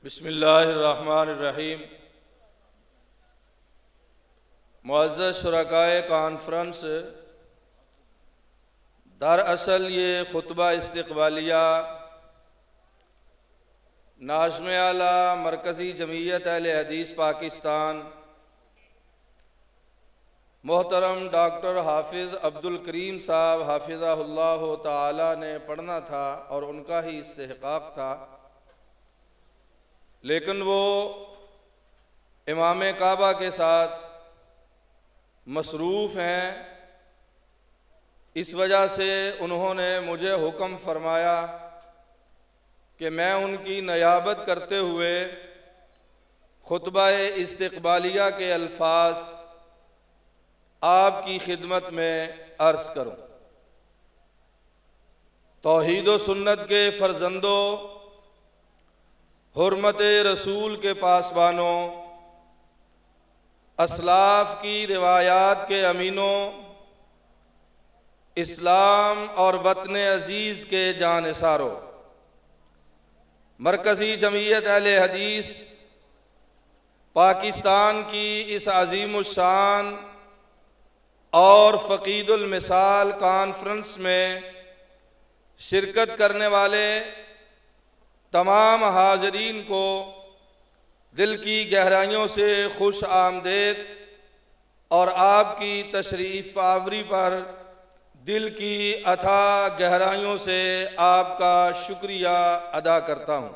बिस्मिल्लाहिर्रहमानिर्रहीम। मुअज़्ज़ज़ शुरकाए कॉन्फ्रेंस, दरअसल ये खुतबा इस्तिक़बालिया नाज़िम आला मरकज़ी जमीयत अहले हदीस पाकिस्तान मोहतरम डॉक्टर हाफिज़ अब्दुल करीम साहब हाफिज़हुल्लाह ताला ने पढ़ना था और उनका ही इस्तेहक़ाक़ था, लेकिन वो इमाम काबा के साथ मसरूफ़ हैं। इस वजह से उन्होंने मुझे हुक्म फरमाया कि मैं उनकी नियाबत करते हुए खुतबा इस्तिक़बालिया के अल्फाज आपकी खिदमत में अर्ज़ करूँ। तौहीद व सुन्नत के फ़र्ज़ंदों, हुर्मत रसूल के पासबानों, असलाफ की रिवायात के अमीनों, इस्लाम और वतन अज़ीज़ के जानिसारों, मरकज़ी जमीयत अहले हदीस पाकिस्तान की इस अज़ीमुश्शान और फ़क़ीदुल मिसाल कॉन्फ्रेंस में शिरकत करने वाले तमाम हाज़रीन को दिल की गहराइयों से खुश आमदेद और आपकी तशरीफ़ आवरी पर दिल की अथा गहराइयों से आपका शुक्रिया अदा करता हूँ।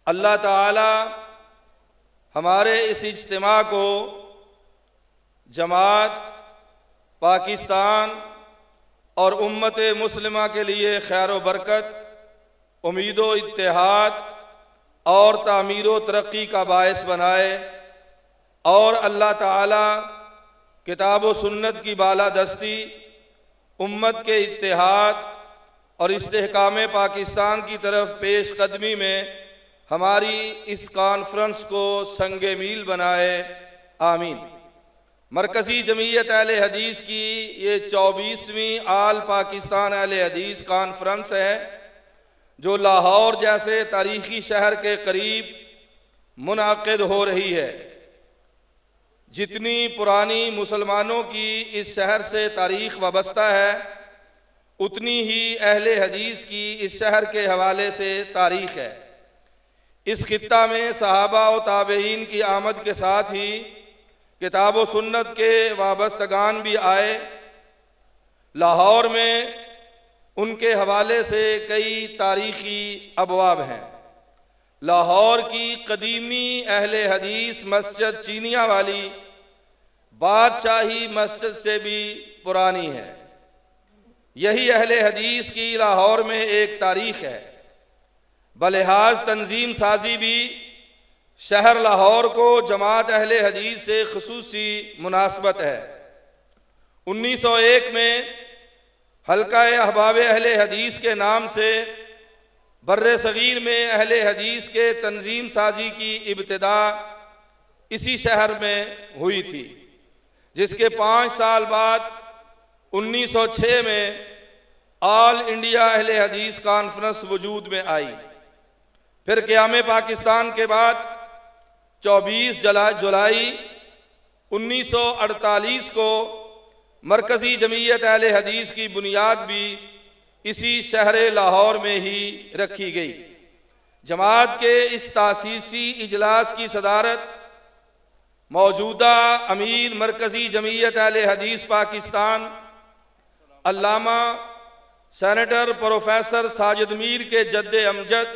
अल्लाह ताला हमारे इस इज्तिमा को जमात पाकिस्तान और उम्मत मुस्लिमा के लिए खैर व बरकत, उम्मीद व इत्तेहाद और तामीर व तरक्की का बायस बनाए और अल्लाह ताला किताब व सुन्नत की बालादस्ती, उम्मत के इत्तेहाद और इस्तेहकाम पाकिस्तान की तरफ पेश कदमी में हमारी इस कॉन्फ्रेंस को संगे मील बनाए, आमीन। मरकज़ी जमीयत अहले हदीस की ये 24वीं आल पाकिस्तान अहले हदीस कॉन्फ्रेंस है, जो लाहौर जैसे तारीख़ी शहर के करीब मुनाक़िद हो रही है। जितनी पुरानी मुसलमानों की इस शहर से तारीख़ वाबस्ता है, उतनी ही अहले हदीस की इस शहर के हवाले से तारीख़ है। इस खित्ता में सहाबा व ताबईन की आमद के साथ ही किताब व सुन्नत के वाबस्तगान भी आए। लाहौर में उनके हवाले से कई तारीख़ी अबवाब हैं। लाहौर की कदीमी अहले हदीस मस्जिद चीनिया वाली बादशाही मस्जिद से भी पुरानी है। यही अहले हदीस की लाहौर में एक तारीख़ है। बलिहाज तंजीम साजी भी शहर लाहौर को जमात अहले हदीस से खुसूसी मुनासबत है। 1901 में हल्का अहबाब अहले हदीस के नाम से बर्रे सगीर में अहले हदीस के तंजीम साजी की इब्तिदा इसी शहर में हुई थी, जिसके 5 साल बाद 1906 में ऑल इंडिया अहले हदीस कॉन्फ्रेंस वजूद में आई। फिर क़याम पाकिस्तान के बाद 24 जुलाई 1948 को मरकज़ी जमीयत अहले हदीस की बुनियाद भी इसी शहर लाहौर में ही रखी गई। जमात के इस तासीसी इजलास की सदारत मौजूदा अमीर मरकज़ी जमीयत अहले हदीस पाकिस्तान अल्लामा सेनेटर प्रोफेसर साजिद मीर के जद्दे अमजद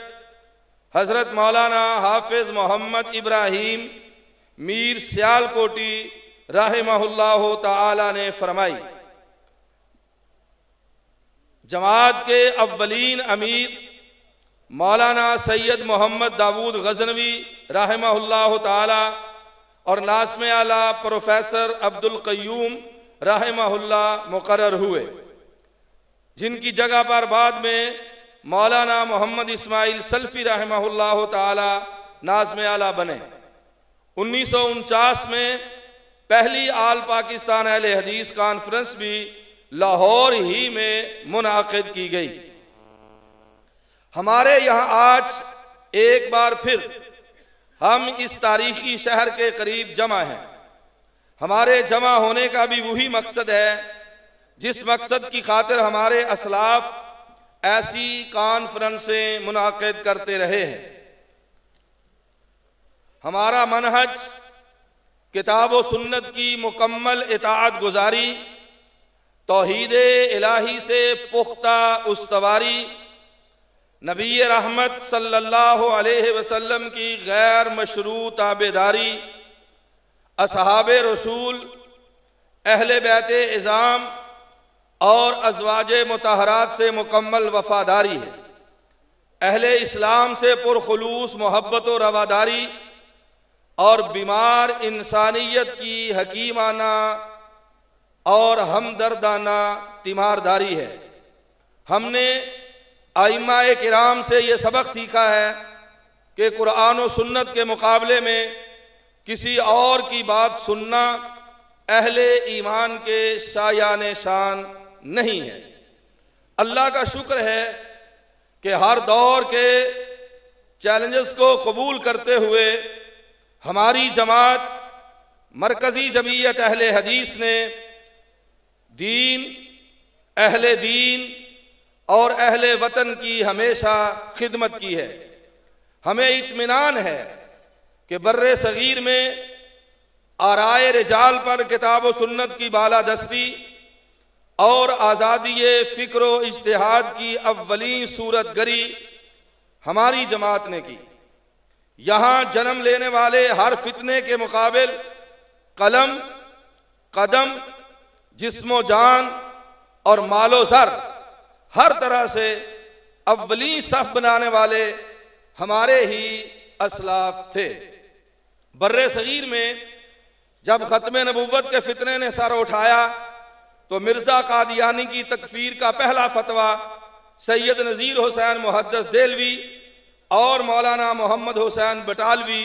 हज़रत मौलाना हाफिज़ मोहम्मद इब्राहीम मीर सियालकोटी रहमहुल्लाह ताला ने फरमाई। जमात के अव्वलीन अमीर मौलाना सैयद मोहम्मद दाऊद गज़नवी रहमहुल्लाह ताला और नाज़िम आला प्रोफेसर अब्दुल क़य्यूम रहमहुल्लाह मुक़र्रर हुए, जिनकी जगह पर बाद में मौलाना मोहम्मद इस्माइल सल्फ़ी रहमहुल्लाह ताला नाज़िम आला बने। 1949 में पहली आल पाकिस्तान अहले हदीस कॉन्फ्रेंस भी लाहौर ही में मुनाक़िद की गई। हमारे यहाँ आज एक बार फिर हम इस तारीखी शहर के करीब जमा हैं। हमारे जमा होने का भी वही मकसद है जिस मकसद की खातिर हमारे असलाफ ऐसी कॉन्फ्रेंसें मुनाकिद करते रहे हैं। हमारा मनहज किताब व सुन्नत की मुकम्मल इताअत गुजारी, तौहीद इलाही से पुख्ता उस्तवारी, नबी रहमत सल्लल्लाहु अलैहि वसल्लम की गैर मशरू ताबेदारी, असहाबे रसूल, अहले बैते इज़ाम और अज़वाजे मुतहरात से मुकम्मल वफादारी है। अहले इस्लाम से पुरखुलूस मोहब्बत व रवादारी और बीमार इंसानियत की हकीमाना और हमदर्दाना तीमारदारी है। हमने आइम्मा-ए किराम से ये सबक सीखा है कि कुरान और सुन्नत के मुकाबले में किसी और की बात सुनना अहले ईमान के शायान शान नहीं है। अल्लाह का शुक्र है कि हर दौर के चैलेंजेस को कबूल करते हुए हमारी जमात मरकजी जमीयत अहले हदीस ने दीन, अहले दीन और अहले वतन की हमेशा खिदमत की है। हमें इत्मीनान है कि बर्रे सगीर में आराए रिजाल पर किताब व सुन्नत की बालादस्ती और आज़ादी फ़िक्र व इज्तिहाद की अव्वली सूरत गरी हमारी जमात ने की। यहाँ जन्म लेने वाले हर फितने के मुकाबिल कलम, कदम, जिस्मो जान और मालो सर हर तरह से अव्वली सफ बनाने वाले हमारे ही असलाफ थे। बर्रे सगीर में जब ख़त्म नबुव्वत के फितने ने सर उठाया तो मिर्ज़ा कादियानी की तकफीर का पहला फतवा सैयद नज़ीर हुसैन मुहद्दिस देलवी और मौलाना मोहम्मद हुसैन बटालवी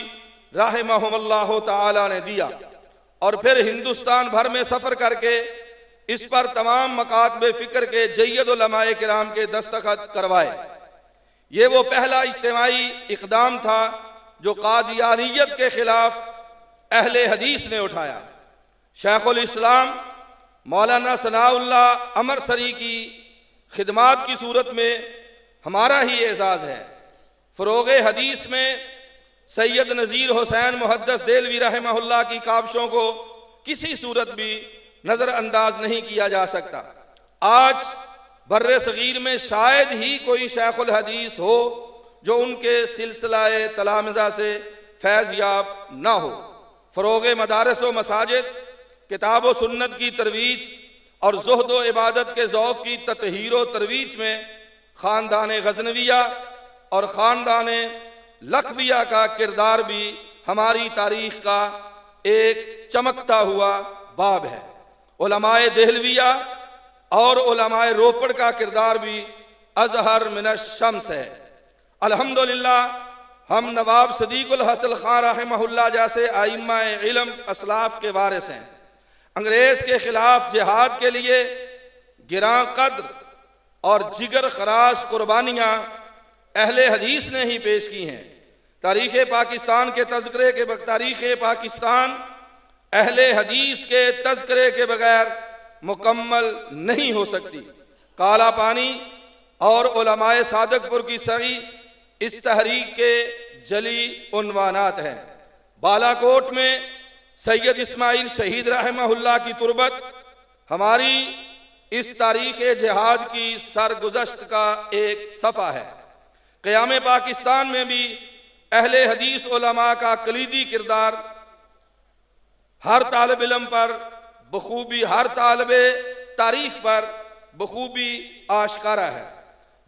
रहमहुमुल्लाह ताला ने दिया और फिर हिंदुस्तान भर में सफ़र करके इस पर तमाम मकातबे फ़िक्र के जय्यद उलमाए किराम के दस्तखत करवाए। ये वो पहला इज्तिमाई इक़दाम था जो कादियानियत के खिलाफ अहले हदीस ने उठाया। शेखुल इस्लाम मौलाना सनाउल्लाह अमरसरी की खिदमात की सूरत में हमारा ही एजाज़ है। फ़रोग़ हदीस में सैयद नज़ीर हुसैन मुहद्दिस देलवी रहमहुल्लाह की काविशों को किसी सूरत भी नज़रअंदाज नहीं किया जा सकता। आज बर्रे सगीर में शायद ही कोई शेखुल हदीस हो जो उनके सिलसिलाए तलामिज़ा से फैज़ याब ना हो। फ़रोग़ मदारस व मसाजिद, किताब व सुन्नत की तरवीज और ज़ुहद व इबादत के ज़ौक़ की ततहीर व तरवीज में ख़ानदान गज़नविया और ख़ानदान लखविया का किरदार भी हमारी तारीख़ का एक चमकता हुआ बाब है। उलमाए देहलविया और उलमाए रोपड़ का किरदार भी अज़हर मिनश शम्स है। अल्हम्दुलिल्लाह हम नवाब सदीकुल हसन खान रहमहुल्लाह जैसे आइम्माए इल्म असलाफ के वारिस हैं। अंग्रेज़ के खिलाफ जिहाद के लिए गिरां कद्र और जिगर खराश कुर्बानियाँ अहले हदीस ने ही पेश की हैं। तारीख़ पाकिस्तान के तज़किरे के तारीख़ पाकिस्तान अहले हदीस के तज़किरे के बगैर मुकम्मल नहीं हो सकती। काला पानी और उलमाए सादकपुर की सही इस तहरीक के जली उन्वानात हैं। बालाकोट में सैयद इस्माइल शहीद रहमहुल्लाह की तुरबत हमारी इस तारीख़ जिहाद की सरगुज़श्त का एक सफ़ा है। क़याम पाकिस्तान में भी अहले हदीस उलमा का कलीदी किरदार हर तालिब इल्म पर बखूबी, हर तालिबे तारीख़ पर बखूबी आशकारा है।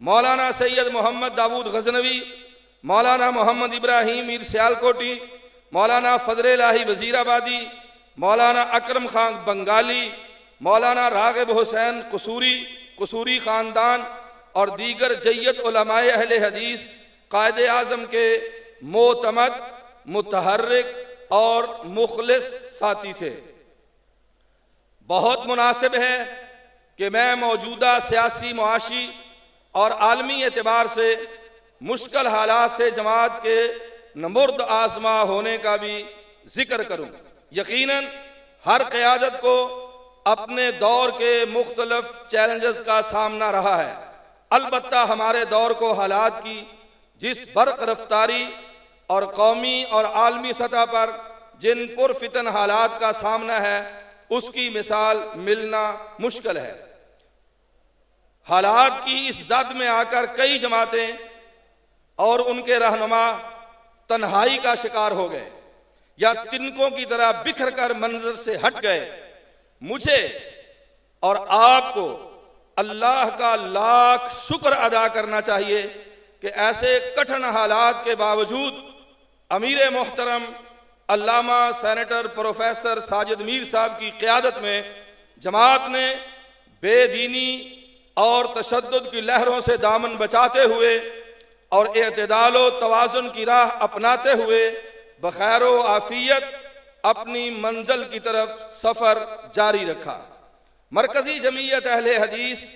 मौलाना सैयद मोहम्मद दाऊद गज़नवी, मौलाना मोहम्मद इब्राहिम मीर सियालकोटी, मौलाना फ़ज़ल इलाही वज़ीराबादी, मौलाना अकरम खान बंगाली, मौलाना राग़िब हुसैन कसूरी ख़ानदान और दीगर जय्यद उलमाए अहले हदीस कायदे आज़म के मोतमद, मुतहर्रिक और मुखलिस साथी थे। बहुत मुनासिब है कि मैं मौजूदा सियासी, मुआशी और आलमी एतबार से मुश्किल हालात से जमात के नमुर्द आजमा होने का भी जिक्र करूं। यकीनन हर क़यादत को अपने दौर के मुख्तलिफ चैलेंजेस का सामना रहा है। अलबत्ता हमारे दौर को हालात की जिस बर्क रफ्तारी और कौमी और आलमी सतह पर जिन पुरफितन हालात का सामना है, उसकी मिसाल मिलना मुश्किल है। हालात की इस जद में आकर कई जमातें और उनके रहनुमा तन्हाई का शिकार हो गए या तिनकों की तरह बिखर कर मंजर से हट गए। मुझे और आपको अल्लाह का लाख शुक्र अदा करना चाहिए कि ऐसे कठिन हालात के बावजूद अमीर मोहतरम अल्लामा सेनेटर प्रोफेसर साजिद मीर साहब की क़यादत में जमात ने बेदीनी और तशद्दुद की लहरों से दामन बचाते हुए और एतदाल व तवाज़ुन की राह अपनाते हुए बखैर व आफियत अपनी मंजिल की तरफ सफ़र जारी रखा। मरकज़ी जमीयत अहले हदीस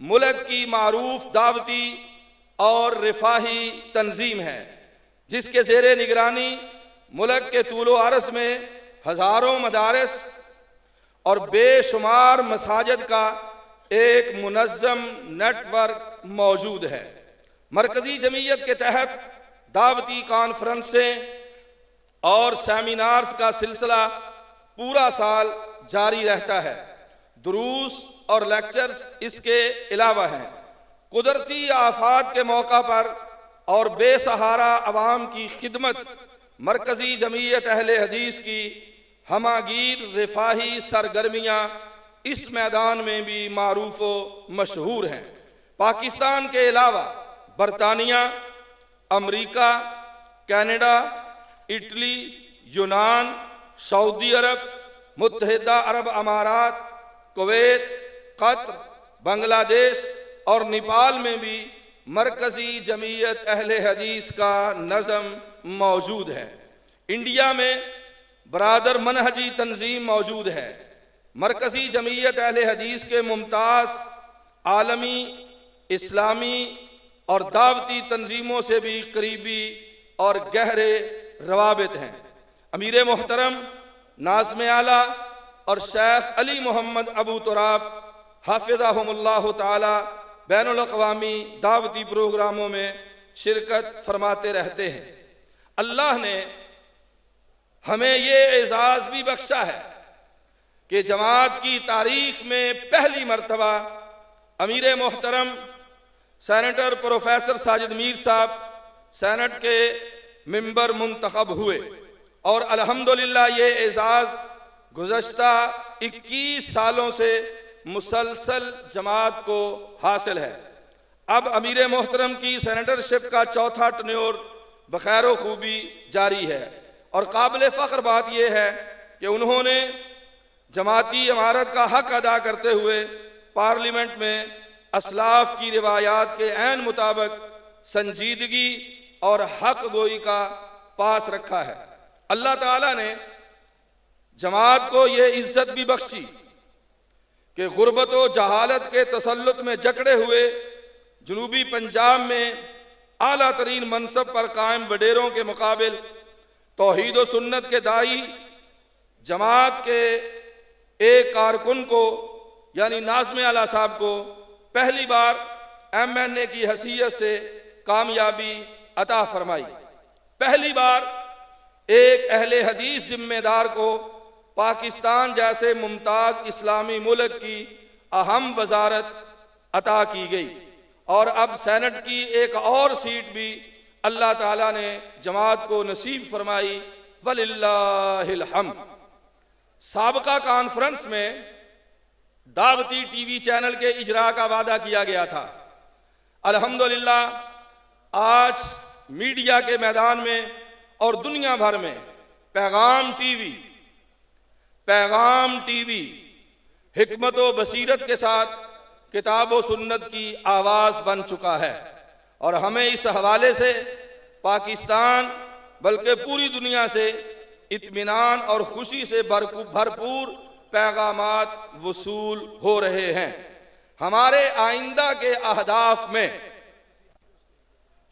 मुल्क की मारूफ दावती और रिफाही तंजीम है, जिसके ज़ेरे निगरानी मुल्क के तूलो अरस में हज़ारों मदारस और बेशुमार मसाजिद का एक मुनज़्ज़म नेटवर्क मौजूद है। मरकज़ी जमीयत के तहत दावती कॉन्फ्रेंसें और सेमिनार्स का सिलसिला पूरा साल जारी रहता है। दुरूस और लेक्चर्स इसके अलावा हैं। कुदरती आफात के मौका पर और बेसहारा अवाम की खिदमत मरकज़ी जमीयत अहले हदीस की हमागीर रिफाही सरगर्मियाँ इस मैदान में भी मारूफ व मशहूर हैं। पाकिस्तान के अलावा बरतानिया, अमरीका, कनाडा, इटली, यूनान, सऊदी अरब, मुत्तहिदा अरब अमारात, कुवैत, कतर, बांग्लादेश और नेपाल में भी मरकज़ी जमीयत अहले हदीस का नज़म मौजूद है। इंडिया में बरादर मनहजी तंजीम मौजूद है। मरकज़ी जमीयत अहले हदीस के मुमताज़ आलमी, इस्लामी और दावती तंजीमों से भी करीबी और गहरे रवाबित हैं। अमीर मोहतरम नाज़िम आला और शेख अली मोहम्मद अबू तुराब हाफिज़हुमुल्लाह ताला बैनुल अक़वामी दावती प्रोग्रामों में शिरकत फरमाते रहते हैं। अल्लाह ने हमें ये एजाज़ भी बख्शा है कि जमात की तारीख में पहली मरतबा अमीर मोहतरम सेनेटर प्रोफेसर साजिद मीर साहब सेनेट के मेंबर मुंतखब हुए और अल्हम्दुलिल्लाह ये एजाज़ गुज़श्ता 21 सालों से मुसलसल जमात को हासिल है। अब अमीर मोहतरम की सेनेटरशिप का चौथा टन्योर बखैर खूबी जारी है और काबिल फ़ख्र बात यह है कि उन्होंने जमाती इमारत का हक अदा करते हुए पार्लियामेंट में असलाफ की रिवायात के ऐन मुताबिक संजीदगी और हक गोई का पास रखा है। अल्लाह ताला ने जमात को यह इज्जत भी बख्शी कि गुर्बत व जहालत के तसल्लुत में जकड़े हुए जनूबी पंजाब में आला तरीन मनसब पर कायम वडेरों के मुकाबिल तौहीद व सुन्नत के दाई जमात के एक कारकुन को यानी नाज़िम आला साहब को पहली बार MNA की हैसियत से कामयाबी अता फरमाई। पहली बार एक अहले हदीस जिम्मेदार को पाकिस्तान जैसे मुमताज़ इस्लामी मुल्क की अहम वजारत अता की गई और अब सेनेट की एक और सीट भी अल्लाह ताला ने जमात को नसीब फरमाई। वलिल्लाहिल हम्द। साबका कॉन्फ्रेंस में दावती TV चैनल के इजरा का वादा किया गया था। अल्हम्दुलिल्लाह आज मीडिया के मैदान में और दुनिया भर में पैगाम टीवी हिकमत व बसीरत के साथ किताब व सुन्नत की आवाज़ बन चुका है और हमें इस हवाले से पाकिस्तान बल्कि पूरी दुनिया से इत्मीनान और खुशी से भरपूर पैगामात वसूल हो रहे हैं। हमारे आइंदा के अहदाफ में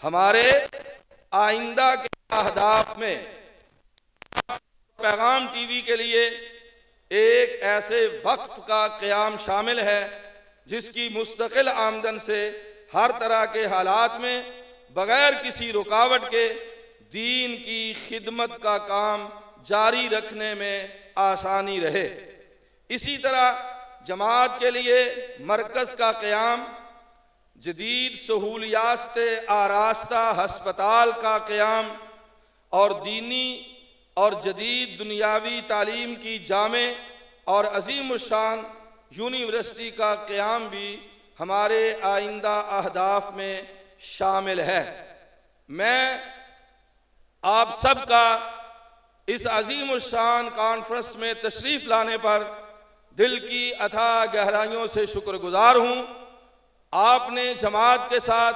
हमारे आइंदा के अहदाफ में पैगाम टीवी के लिए एक ऐसे वक्फ का क़याम शामिल है जिसकी मुस्तकिल आमदन से हर तरह के हालात में बगैर किसी रुकावट के दीन की खिदमत का काम जारी रखने में आसानी रहे। इसी तरह जमात के लिए मरकज़ का क़याम, जदीद सहूलियात आरास्ता हस्पताल का क़याम और दीनी और जदीद दुनियावी तालीम की जामे और अज़ीमुश्शान यूनिवर्सिटी का क़याम भी हमारे आइंदा अहदाफ में शामिल है। मैं आप सब का इस अज़ीमुश्शान कॉन्फ्रेंस में तशरीफ़ लाने पर दिल की अथाह गहराइयों से शुक्रगुजार हूँ। आपने जमात के साथ,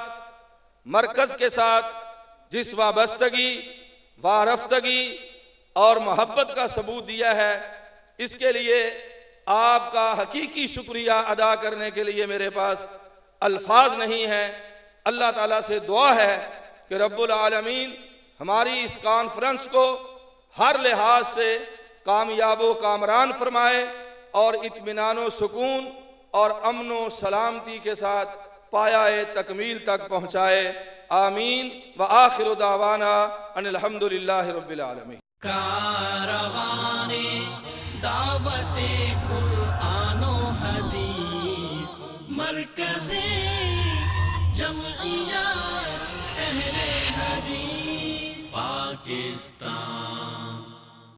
मरकज़ के साथ जिस वाबस्तगी, वारफ्तगी और मोहब्बत का सबूत दिया है, इसके लिए आपका हकीकी शुक्रिया अदा करने के लिए मेरे पास अल्फाज नहीं है। अल्लाह ताला से दुआ है कि रब्बुल आलमीन हमारी इस कॉन्फ्रेंस को हर लिहाज से कामयाब व कामरान फरमाए और इत्मीनान सुकून और अमन व सलामती के साथ पायाए तकमील तक पहुँचाए। आमीन व आखिर दावाना अनिल हम्दुलिल्लाहि रब्बिल आलमीन। कारवाने दावते कुरानो हदीस मरकज़े जमइयत अहले हदीस पाकिस्तान।